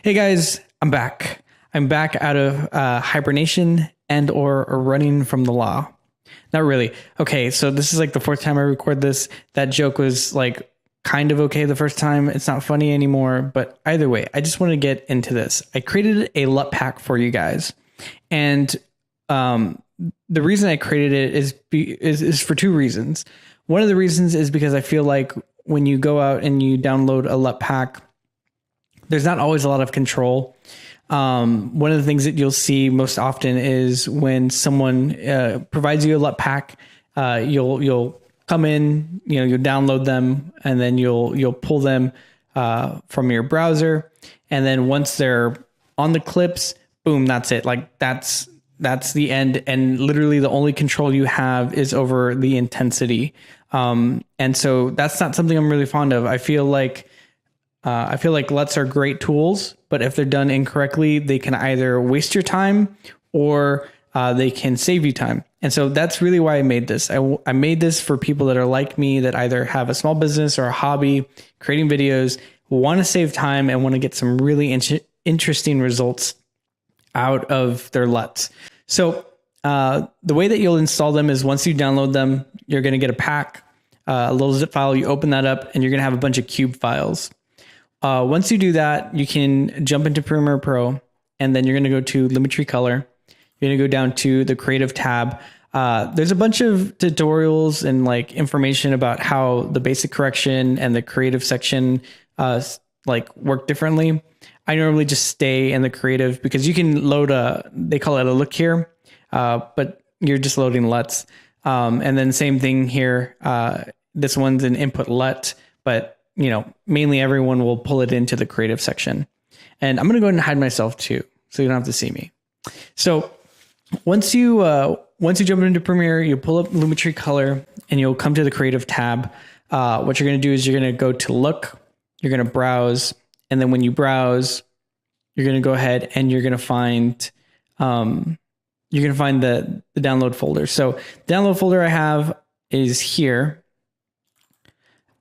Hey guys, I'm back. I'm back out of hibernation and or running from the law. Not really. Okay, so this is like the fourth time I record this. That joke was like kind of okay the first time. It's not funny anymore, but either way, I just want to get into this. I created a LUT pack for you guys, and the reason I created it is for two reasons. One of the reasons is because I feel like when you go out and you download a LUT pack, there's not always a lot of control. One of the things that you'll see most often is when someone provides you a LUT pack, you'll come in, you'll download them, and then you'll pull them from your browser, and then once they're on the clips, boom, that's it. Like that's the end, and literally the only control you have is over the intensity. And so that's not something I'm really fond of. I feel like LUTs are great tools, but if they're done incorrectly, they can either waste your time or they can save you time. And so that's really why I made this. I made this for people that are like me, that either have a small business or a hobby, creating videos, want to save time and want to get some really interesting results out of their LUTs. So the way that you'll install them is once you download them, you're going to get a pack, a little zip file. You open that up and you're going to have a bunch of cube files. Once you do that, you can jump into Premiere Pro, and then you're going to go to Lumetri Color. You're going to go down to the Creative tab. There's a bunch of tutorials and like information about how the basic correction and the creative section work differently. I normally just stay in the creative because you can load they call it a look here, but you're just loading LUTs. And then same thing here. This one's an input LUT, but mainly everyone will pull it into the creative section. And I'm going to go ahead and hide myself too, so you don't have to see me. So once you jump into Premiere, you pull up Lumetri Color and you'll come to the creative tab. What you're going to do is you're going to go to look, you're going to browse. And then when you browse, you're going to go ahead and you're going to find the download folder. So the download folder I have is here.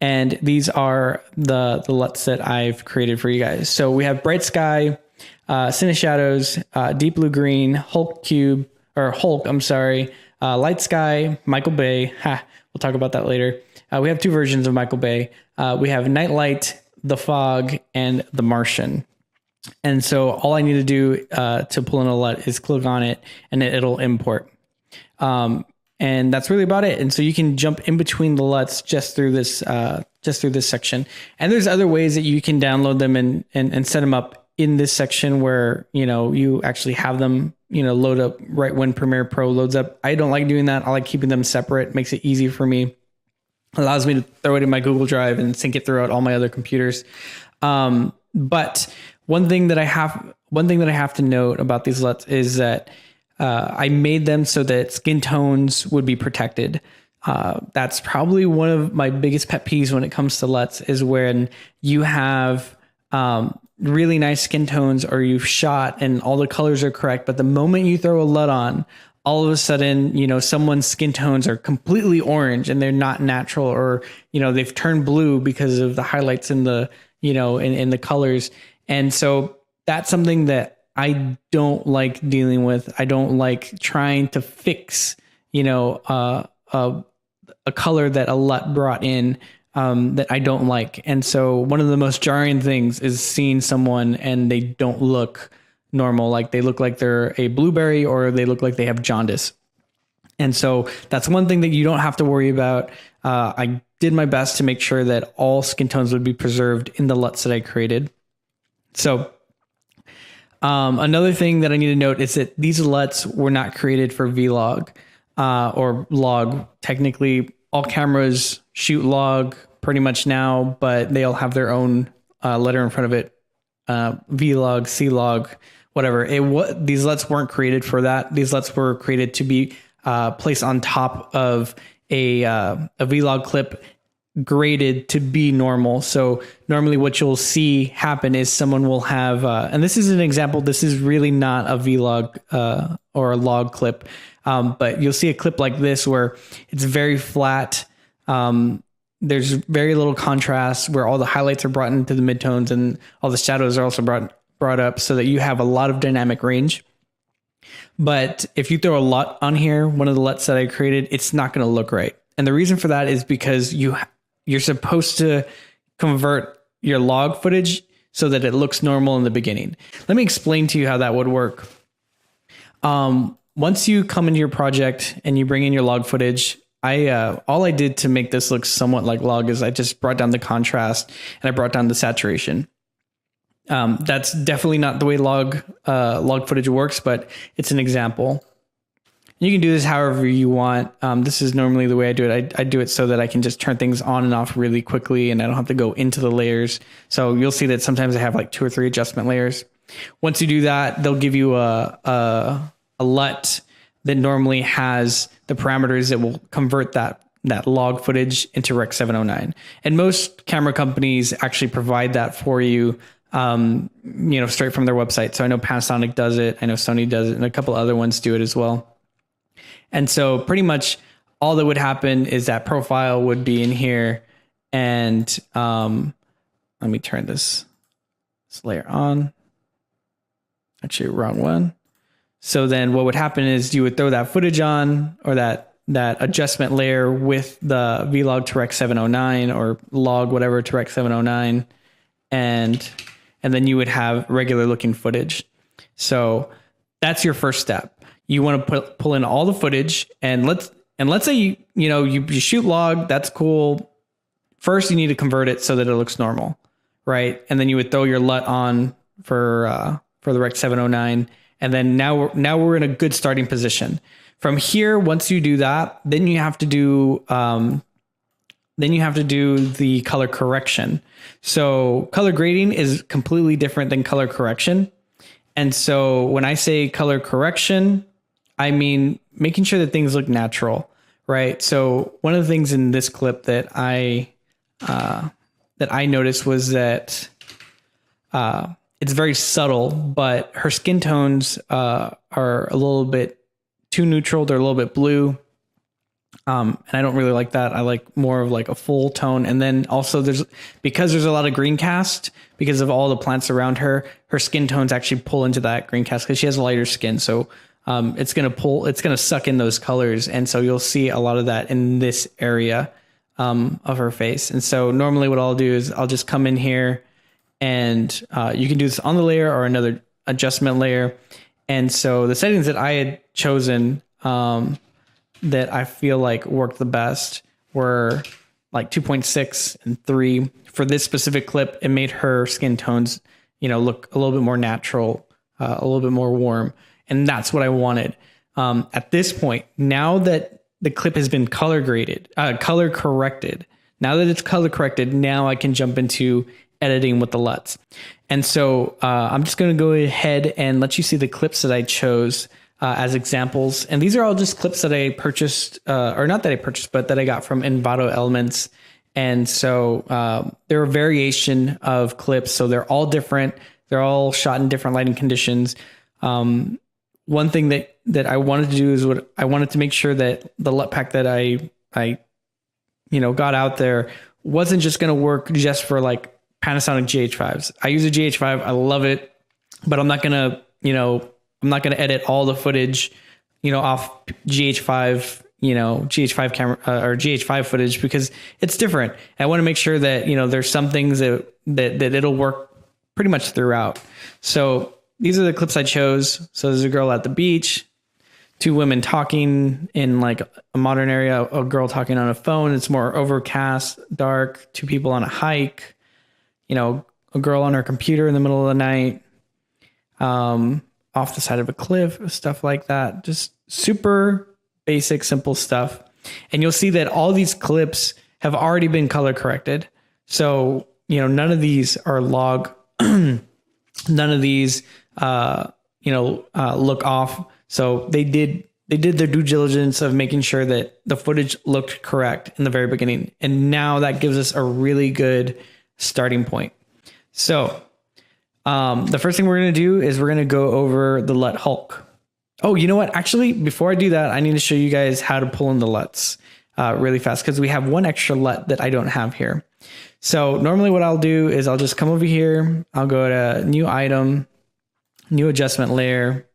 And these are the LUTs that I've created for you guys. So we have Bright Sky, Cine Shadows, Deep Blue Green, Hulk, Light Sky, Michael Bay. We'll talk about that later. We have two versions of Michael Bay. We have Nightlight, The Fog, and The Martian. And so all I need to do to pull in a LUT is click on it and it'll import. And that's really about it. And so you can jump in between the LUTs just through this section. And there's other ways that you can download them and set them up in this section where, you actually have them, load up right when Premiere Pro loads up. I don't like doing that. I like keeping them separate. Makes it easy for me. Allows me to throw it in my Google Drive and sync it throughout all my other computers. But one thing that I have to note about these LUTs is that I made them so that skin tones would be protected. That's probably one of my biggest pet peeves when it comes to LUTs, is when you have really nice skin tones or you've shot and all the colors are correct, but the moment you throw a LUT on, all of a sudden, someone's skin tones are completely orange and they're not natural, or, they've turned blue because of the highlights in the, in the colors. And so that's something that I don't like dealing with. I don't like trying to fix, a color that a LUT brought in that I don't like. And so one of the most jarring things is seeing someone and they don't look normal. Like they look like they're a blueberry or they look like they have jaundice. And so that's one thing that you don't have to worry about. I did my best to make sure that all skin tones would be preserved in the LUTs that I created. So another thing that I need to note is that these LUTs were not created for vlog or log. Technically, all cameras shoot log pretty much now, but they all have their own letter in front of it. Vlog, C-log, whatever. These LUTs weren't created for that. These LUTs were created to be placed on top of a vlog clip, graded to be normal. So normally what you'll see happen is someone will have, and this is an example, this is really not a vlog or a log clip, but you'll see a clip like this where it's very flat. There's very little contrast, where all the highlights are brought into the midtones and all the shadows are also brought brought up so that you have a lot of dynamic range. But if you throw a LUT on here, one of the LUTs that I created, it's not going to look right. And the reason for that is because you're supposed to convert your log footage so that it looks normal in the beginning. Let me explain to you how that would work. Once you come into your project and you bring in your log footage, all I did to make this look somewhat like log is I just brought down the contrast and I brought down the saturation. That's definitely not the way log footage works, but it's an example. You can do this however you want. This is normally the way I do it. I do it so that I can just turn things on and off really quickly and I don't have to go into the layers. So you'll see that sometimes I have like 2 or 3 adjustment layers. Once you do that, they'll give you a LUT that normally has the parameters that will convert that log footage into Rec. 709. And most camera companies actually provide that for you, straight from their website. So I know Panasonic does it. I know Sony does it, and a couple other ones do it as well. And so pretty much all that would happen is that profile would be in here. And let me turn this layer on. Actually, wrong one. So then what would happen is you would throw that footage on, or that adjustment layer with the vlog to Rec. 709 or log whatever to Rec. 709. And then you would have regular looking footage. So that's your first step. You want to pull in all the footage, and let's say you shoot log. That's cool. First, you need to convert it so that it looks normal, right? And then you would throw your LUT on for the Rec. 709, and then now we're in a good starting position. From here, once you do that, then you have to do the color correction. So color grading is completely different than color correction. And so when I say color correction, I mean making sure that things look natural, right? So one of the things in this clip that I noticed was that it's very subtle, but her skin tones are a little bit too neutral. They're a little bit blue. And I don't really like that. I like more of like a full tone. And then also because there's a lot of green cast, because of all the plants around her skin tones actually pull into that green cast because she has lighter skin. So it's going to suck in those colors. And so you'll see a lot of that in this area of her face. And so normally what I'll do is I'll just come in here, and you can do this on the layer or another adjustment layer. And so the settings that I had chosen that I feel like worked the best were like 2.6 and 3. For this specific clip, it made her skin tones, look a little bit more natural, a little bit more warm. And that's what I wanted. At this point, now that the clip has been color corrected, now that it's color corrected, now I can jump into editing with the LUTs. And so I'm just going to go ahead and let you see the clips that I chose as examples. And these are all just clips that I purchased, or not that I purchased, but that I got from Envato Elements. And so they're a variation of clips. So they're all different. They're all shot in different lighting conditions. One thing that I wanted to do is I wanted to make sure that the LUT pack that I got out there wasn't just going to work just for like Panasonic GH5s. I use a GH5. I love it, but I'm not going to edit all the footage, off GH5, GH5 camera or GH5 footage, because it's different. I want to make sure that, there's some things that it'll work pretty much throughout. So these are the clips I chose. So there's a girl at the beach, 2 women talking in like a modern area, a girl talking on a phone. It's more overcast, dark, 2 people on a hike, a girl on her computer in the middle of the night, off the side of a cliff, stuff like that. Just super basic, simple stuff. And you'll see that all these clips have already been color corrected. So, none of these are log, none of these, look off. So they did their due diligence of making sure that the footage looked correct in the very beginning. And now that gives us a really good starting point. So the first thing we're going to do is we're going to go over the LUT Hulk. Oh, you know what? Actually, before I do that, I need to show you guys how to pull in the LUTs really fast, because we have one extra LUT that I don't have here. So normally what I'll do is I'll just come over here. I'll go to new item, new adjustment layer.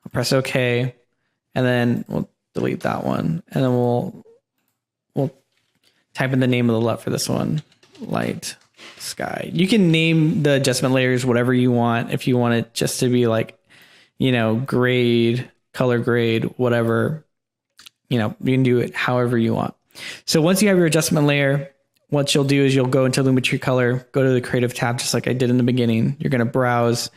I'll press OK, and then we'll delete that one. And then we'll type in the name of the LUT for this one, light sky. You can name the adjustment layers whatever you want. If you want it just to be like, grade, color grade, whatever, you can do it however you want. So once you have your adjustment layer, what you'll do is you'll go into Lumetri Color, go to the Creative tab, just like I did in the beginning. You're going to browse.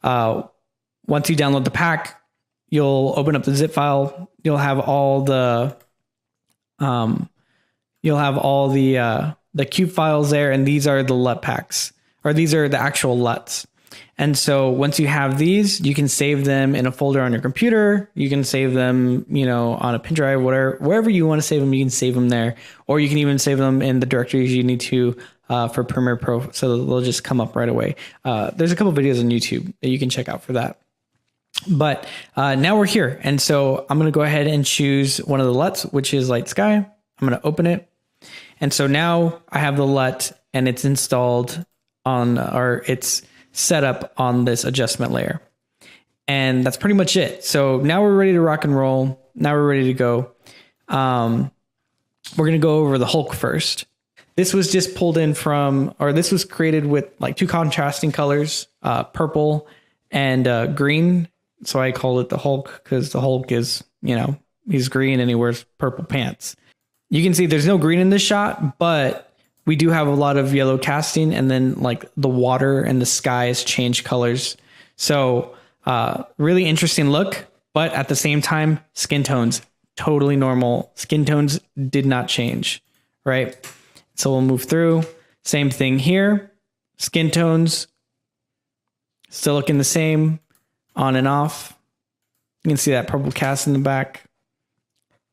Once you download the pack, you'll open up the zip file. You'll have all the cube files there, and these are the LUT packs, or these are the actual LUTs. And so once you have these, you can save them in a folder on your computer. You can save them, on a pin drive, wherever you want to save them, you can save them there. Or you can even save them in the directories you need to for Premiere Pro, so they'll just come up right away. There's a couple videos on YouTube that you can check out for that. But now we're here. And so I'm going to go ahead and choose one of the LUTs, which is Light Sky. I'm going to open it. And so now I have the LUT and it's installed it's set up on this adjustment layer. And that's pretty much it. So now we're ready to rock and roll. Now we're ready to go. We're going to go over the Hulk first. This was just pulled in this was created with like two contrasting colors, purple and green. So I call it the Hulk because the Hulk is, he's green and he wears purple pants. You can see there's no green in this shot, but we do have a lot of yellow casting, and then like the water and the skies change colors. So really interesting look, but at the same time, skin tones, totally normal. Skin tones did not change, right? So we'll move through. Same thing here. Skin tones still looking the same, on and off. You can see that purple cast in the back,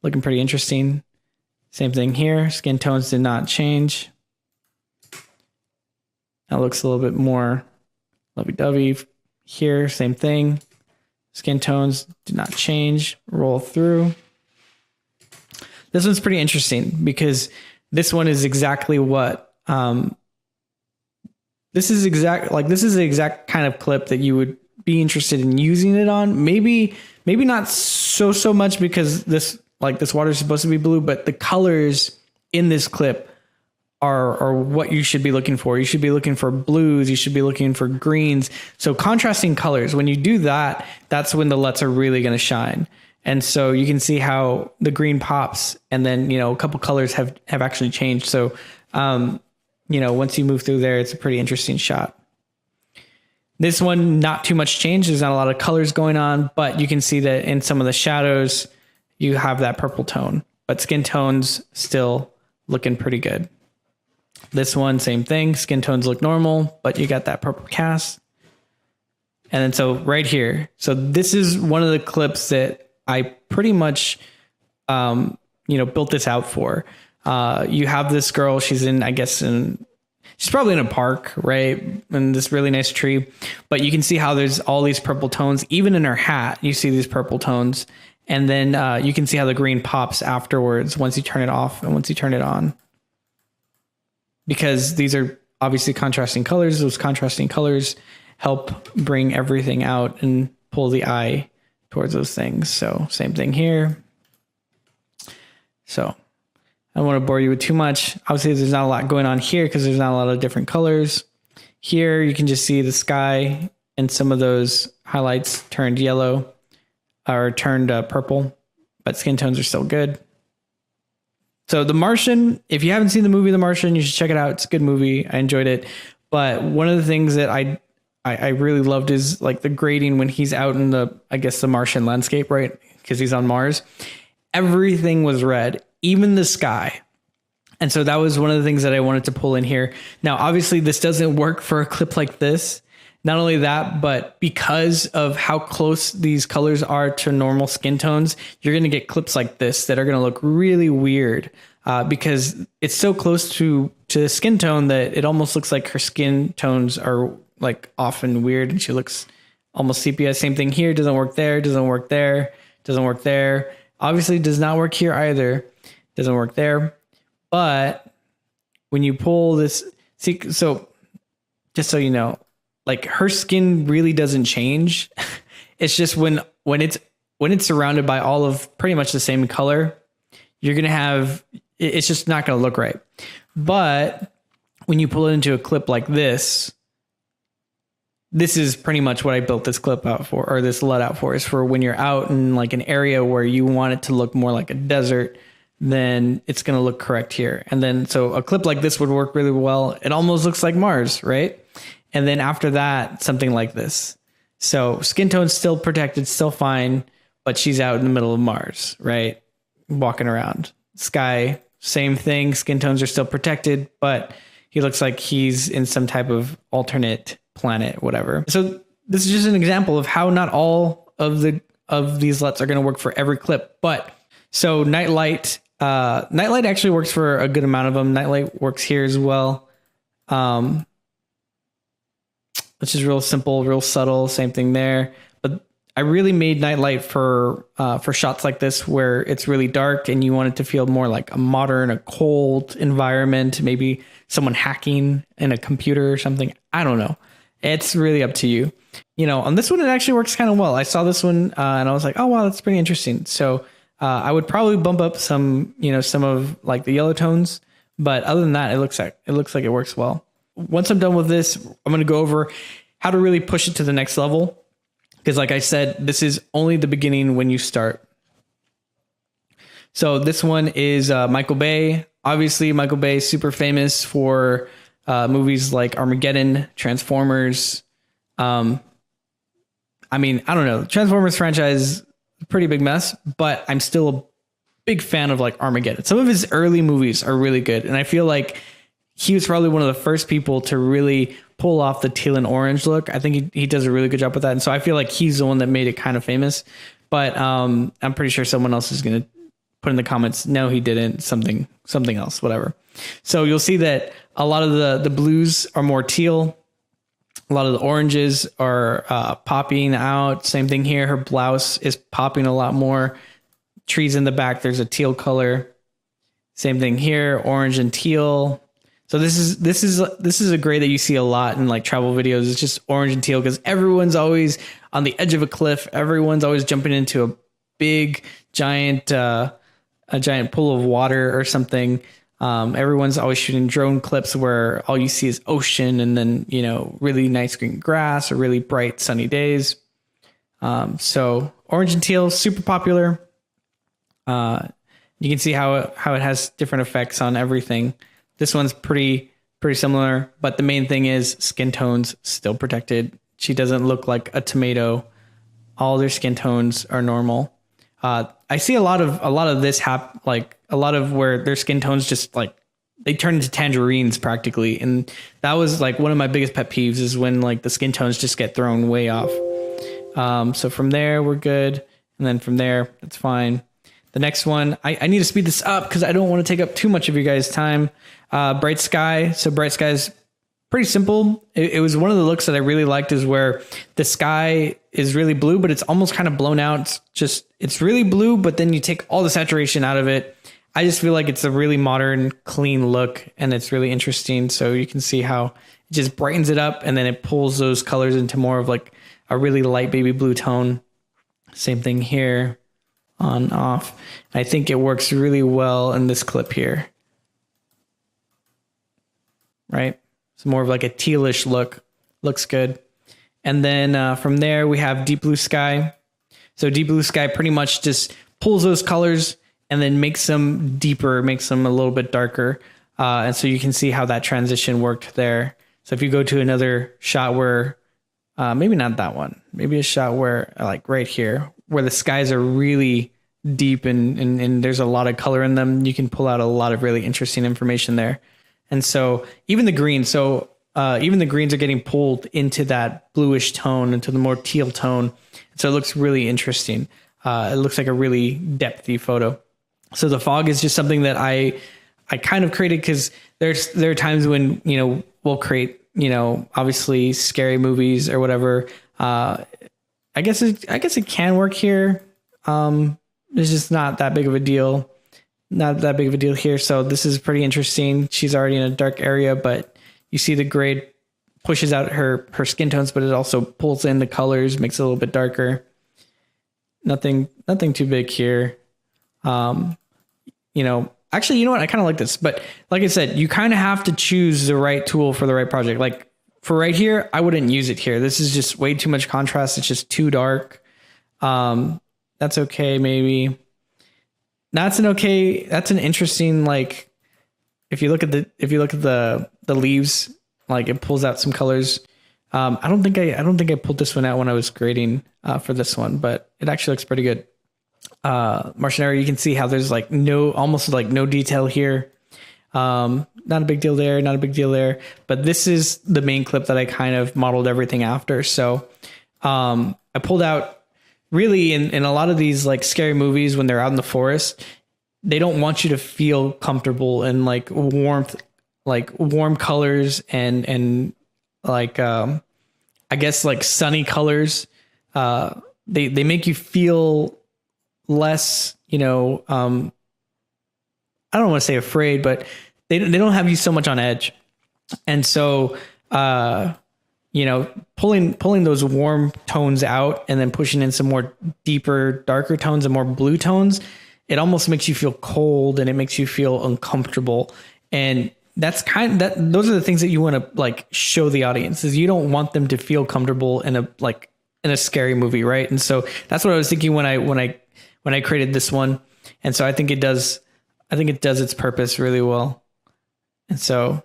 looking pretty interesting. Same thing here. Skin tones did not change. That looks a little bit more lovey-dovey. Here, same thing. Skin tones did not change. Roll through. This one's pretty interesting because this one is exactly what this is the exact kind of clip that you would be interested in using it on. Maybe not so much because this water is supposed to be blue, but the colors in this clip are what you should be looking for. You should be looking for blues. You should be looking for greens. So contrasting colors, when you do that, that's when the LUTs are really going to shine. And so you can see how the green pops, and then, a couple colors have actually changed. So, once you move through there, it's a pretty interesting shot. This one, not too much change. There's not a lot of colors going on, but you can see that in some of the shadows, you have that purple tone, but skin tones still looking pretty good. This one, same thing. Skin tones look normal, but you got that purple cast. And then so right here. So this is one of the clips that I pretty much, built this out for. You have this girl. She's she's probably in a park, right? In this really nice tree. But you can see how there's all these purple tones. Even in her hat, you see these purple tones. And then you can see how the green pops afterwards once you turn it off and once you turn it on. Because these are obviously contrasting colors. Those contrasting colors help bring everything out and pull the eye towards those things. So same thing here. So I don't want to bore you with too much. Obviously, there's not a lot going on here because there's not a lot of different colors. Here, you can just see the sky and some of those highlights turned yellow or turned purple, but skin tones are still good. So The Martian, if you haven't seen the movie The Martian, you should check it out. It's a good movie. I enjoyed it. But one of the things that I really loved is like the grading when he's out in the Martian landscape, right? Because he's on Mars. Everything was red, even the sky. And so that was one of the things that I wanted to pull in here. Now, obviously, this doesn't work for a clip like this. Not only that, but because of how close these colors are to normal skin tones, you're going to get clips like this that are going to look really weird because it's so close to the skin tone that it almost looks like her skin tones are like off and weird, and she looks almost sepia. Same thing here. Doesn't work there. Doesn't work there. Doesn't work there. Obviously, does not work here either. Doesn't work there. But when you pull this, see, so just so you know, like her skin really doesn't change. It's just when it's surrounded by all of pretty much the same color, you're going to have, it's just not going to look right. But when you pull it into a clip like this is pretty much what I built this clip out for, or this LUT out for, is for when you're out in like an area where you want it to look more like a desert, then it's going to look correct here. And then, so a clip like this would work really well. It almost looks like Mars, right? And then after that, something like this. So skin tone's still protected, still fine, but she's out in the middle of Mars, right? Walking around. Sky, same thing. Skin tones are still protected, but he looks like he's in some type of alternate planet, whatever. So this is just an example of how not all of these LUTs are going to work for every clip. But so nightlight actually works for a good amount of them. Nightlight works here as well. Which is real simple, real subtle, same thing there. But I really made nightlight for shots like this where it's really dark and you want it to feel more like a modern, a cold environment, maybe someone hacking in a computer or something. I don't know. It's really up to you. You know, on this one, it actually works kind of well. I saw this one and I was like, oh, wow, that's pretty interesting. So I would probably bump up some of like the yellow tones. But other than that, it looks like it works well. Once I'm done with this, I'm going to go over how to really push it to the next level. Because like I said, this is only the beginning when you start. So this one is Michael Bay. Obviously, Michael Bay is super famous for movies like Armageddon, Transformers. I mean, I don't know. Transformers franchise is a pretty big mess, but I'm still a big fan of like Armageddon. Some of his early movies are really good. And I feel like he was probably one of the first people to really pull off the teal and orange look. I think he does a really good job with that. And so I feel like he's the one that made it kind of famous. But I'm pretty sure someone else is going to put in the comments, no, he didn't, something else, whatever. So you'll see that a lot of the blues are more teal. A lot of the oranges are popping out. Same thing here. Her blouse is popping a lot more. Trees in the back, there's a teal color. Same thing here, orange and teal. So this is a gray that you see a lot in like travel videos. It's just orange and teal because everyone's always on the edge of a cliff. Everyone's always jumping into a big giant pool of water or something. Everyone's always shooting drone clips where all you see is ocean and then, you know, really nice green grass or really bright sunny days. So orange and teal, super popular. You can see how it has different effects on everything. This one's pretty similar, but the main thing is skin tones still protected. She doesn't look like a tomato. All their skin tones are normal. I see a lot of this like a lot of where their skin tones just like they turn into tangerines practically, and that was like one of my biggest pet peeves is when like the skin tones just get thrown way off. So from there we're good, and then from there it's fine. The next one, I need to speed this up because I don't want to take up too much of your guys' time. Bright Sky. So Bright Sky is pretty simple. It was one of the looks that I really liked is where the sky is really blue, but it's almost kind of blown out. It's really blue, but then you take all the saturation out of it. I just feel like it's a really modern, clean look, and it's really interesting. So you can see how it just brightens it up, and then it pulls those colors into more of like a really light baby blue tone. Same thing here. On, off. I think it works really well in this clip here. Right? It's more of like a tealish look. Looks good. And then from there we have Deep Blue Sky. So Deep Blue Sky pretty much just pulls those colors and then makes them deeper, makes them a little bit darker. And so you can see how that transition worked there. So if you go to another shot where, maybe not that one, maybe a shot where like right here, where the skies are really deep and there's a lot of color in them, you can pull out a lot of really interesting information there. And so even the greens are getting pulled into that bluish tone, into the more teal tone. So it looks really interesting. It looks like a really depthy photo. So the fog is just something that I kind of created because there are times when, you know, we'll create, you know, obviously scary movies or whatever. I guess it can work here. It's just not that big of a deal. not that big of a deal here. So this is pretty interesting. She's already in a dark area, but you see the grade pushes out her skin tones, but it also pulls in the colors, makes it a little bit darker. Nothing too big here. Actually, you know what? I kind of like this, but like I said, you kind of have to choose the right tool for the right project. Like for right here, I wouldn't use it here. This is just way too much contrast. It's just too dark. That's okay. Maybe that's an interesting, like, if you look at the leaves, like it pulls out some colors. I don't think I pulled this one out when I was grading, for this one, but it actually looks pretty good. Martian area, you can see how there's like almost no detail here. Not a big deal there, not a big deal there, but this is the main clip that I kind of modeled everything after. So, I pulled out really in a lot of these like scary movies when they're out in the forest, they don't want you to feel comfortable in like warmth, like warm colors and like, I guess like sunny colors. They make you feel less, I don't want to say afraid, but they don't have you so much on edge. And so, pulling those warm tones out and then pushing in some more deeper, darker tones and more blue tones, it almost makes you feel cold and it makes you feel uncomfortable. And those are the things that you want to like show the audience, is you don't want them to feel comfortable in a scary movie. Right. And so that's what I was thinking when I created this one. And so I think it does its purpose really well. And so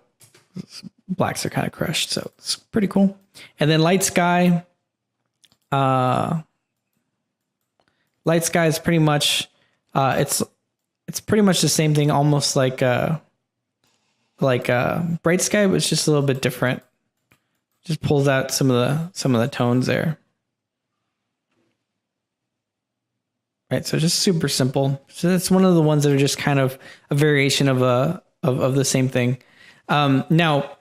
blacks are kind of crushed. So it's pretty cool. And then light sky is pretty much, it's pretty much the same thing, almost like bright sky, but it's just a little bit different. Just pulls out some of the tones there. Right. So just super simple. So that's one of the ones that are just kind of a variation of the same thing. Now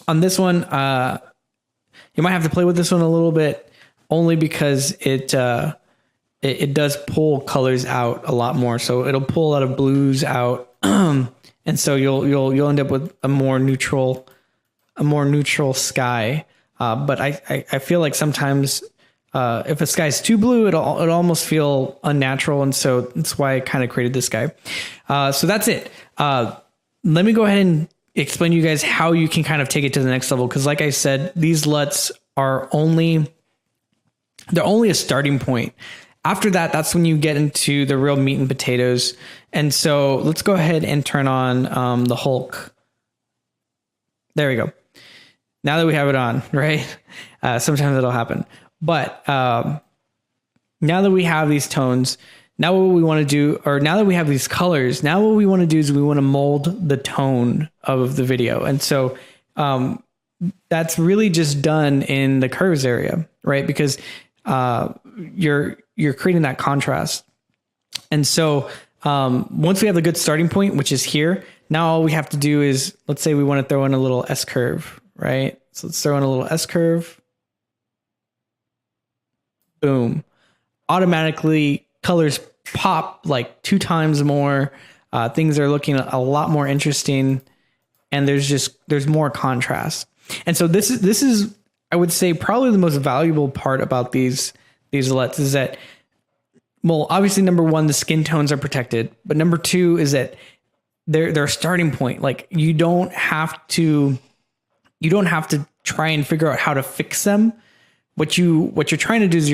on this one, you might have to play with this one a little bit, only because it does pull colors out a lot more. So it'll pull a lot of blues out. And so you'll end up with a more neutral sky. But I feel like sometimes, if a sky is too blue, it'll almost feel unnatural. And so that's why I kind of created this guy. So that's it. Let me go ahead and explain to you guys how you can kind of take it to the next level. Cause like I said, these LUTs they're only a starting point. After that, that's when you get into the real meat and potatoes. And so let's go ahead and turn on, the Hulk. There we go. Now that we have it on, right? Sometimes it'll happen. But now that we have these tones, now what we want to do, or now that we have these colors, now what we want to do is we want to mold the tone of the video. And so that's really just done in the curves area, right? Because you're creating that contrast. And so once we have a good starting point, which is here, now all we have to do is, let's say we want to throw in a little S curve, right? So let's throw in a little S curve. Boom. Automatically colors pop like 2 times more. Things are looking a lot more interesting, and there's more contrast. And so this is I would say probably the most valuable part about these LUTs is that, well, obviously number 1, the skin tones are protected, but number 2 is that they're a starting point. Like you don't have to try and figure out how to fix them. What you're trying to do is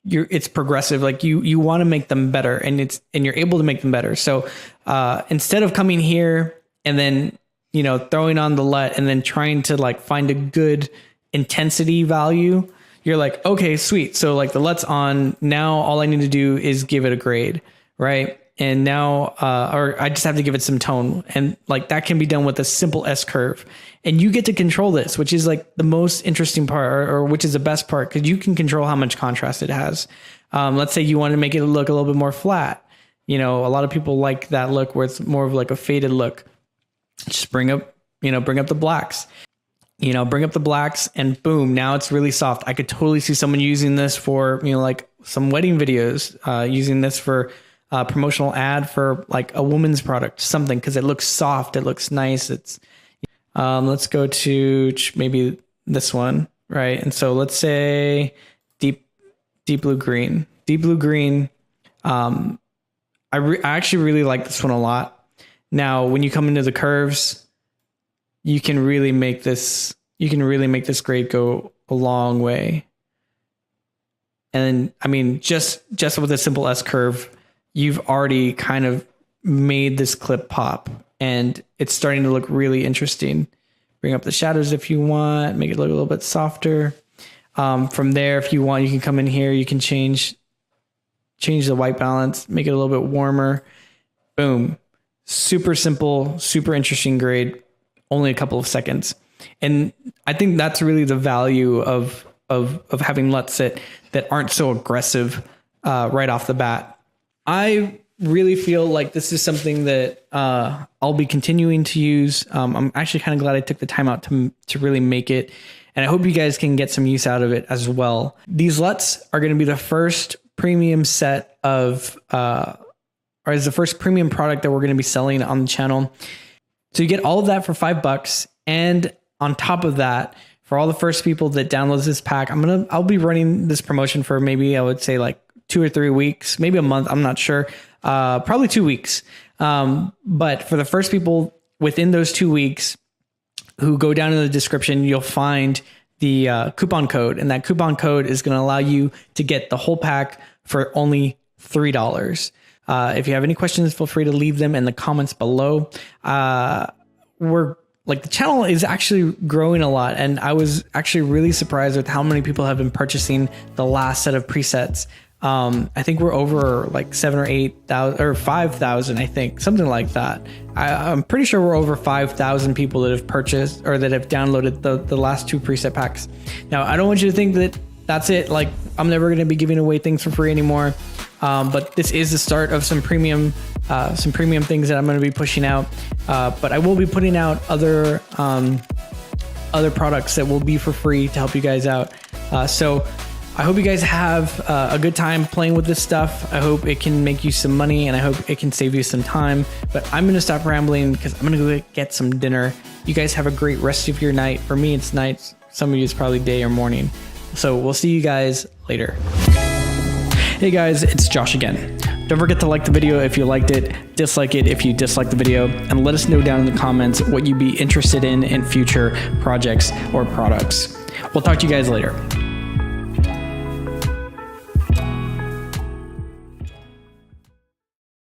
it's progressive. Like you want to make them better, and you're able to make them better. So instead of coming here and then throwing on the LUT and then trying to like find a good intensity value, you're like, okay, sweet. So like the LUT's on now, all I need to do is give it a grade, right? And now, or I just have to give it some tone, and like that can be done with a simple S curve. And you get to control this, which is like the most interesting part, or which is the best part, because you can control how much contrast it has. Let's say you want to make it look a little bit more flat. A lot of people like that look where it's more of like a faded look. Just bring up the blacks. Bring up the blacks, and boom, now it's really soft. I could totally see someone using this for, like some wedding videos, using this for promotional ad for like a woman's product, something, because it looks soft, it looks nice. It's let's go to maybe this one, right? And so let's say deep blue green. Deep blue green. I actually really like this one a lot. Now, when you come into the curves, you can really make this grade go a long way. And I mean, just with a simple S curve, you've already kind of made this clip pop, and it's starting to look really interesting. Bring up the shadows if you want, make it look a little bit softer. From there, if you want, you can come in here, you can change the white balance, make it a little bit warmer. Boom. Super simple, super interesting grade, only a couple of seconds. And I think that's really the value of having LUTs that aren't so aggressive right off the bat. I really feel like this is something that I'll be continuing to use. I'm actually kind of glad I took the time out to really make it. And I hope you guys can get some use out of it as well. These LUTs are going to be the first premium set of, or is the first premium product that we're going to be selling on the channel. So you get all of that for $5. And on top of that, for all the first people that download this pack, I'll be running this promotion for maybe, I would say like 2 or 3 weeks, maybe a month. I'm not sure. Probably 2 weeks. But for the first people within those 2 weeks who go down in the description, you'll find the coupon code, and that coupon code is going to allow you to get the whole pack for only $3. If you have any questions, feel free to leave them in the comments below. The channel is actually growing a lot, and I was actually really surprised with how many people have been purchasing the last set of presets. I think we're over like 7,000 or 8,000 or 5,000, I think, something like that. I'm pretty sure we're over 5,000 people that have purchased or that have downloaded the last 2 preset packs. Now, I don't want you to think that that's it. Like, I'm never going to be giving away things for free anymore. But this is the start of some premium things that I'm going to be pushing out. But I will be putting out other products that will be for free to help you guys out. So I hope you guys have a good time playing with this stuff. I hope it can make you some money, and I hope it can save you some time. But I'm going to stop rambling because I'm going to go get some dinner. You guys have a great rest of your night. For me, it's night. Some of you, it's probably day or morning. So we'll see you guys later. Hey guys, it's Josh again. Don't forget to like the video if you liked it, dislike it if you disliked the video, and let us know down in the comments what you'd be interested in future projects or products. We'll talk to you guys later.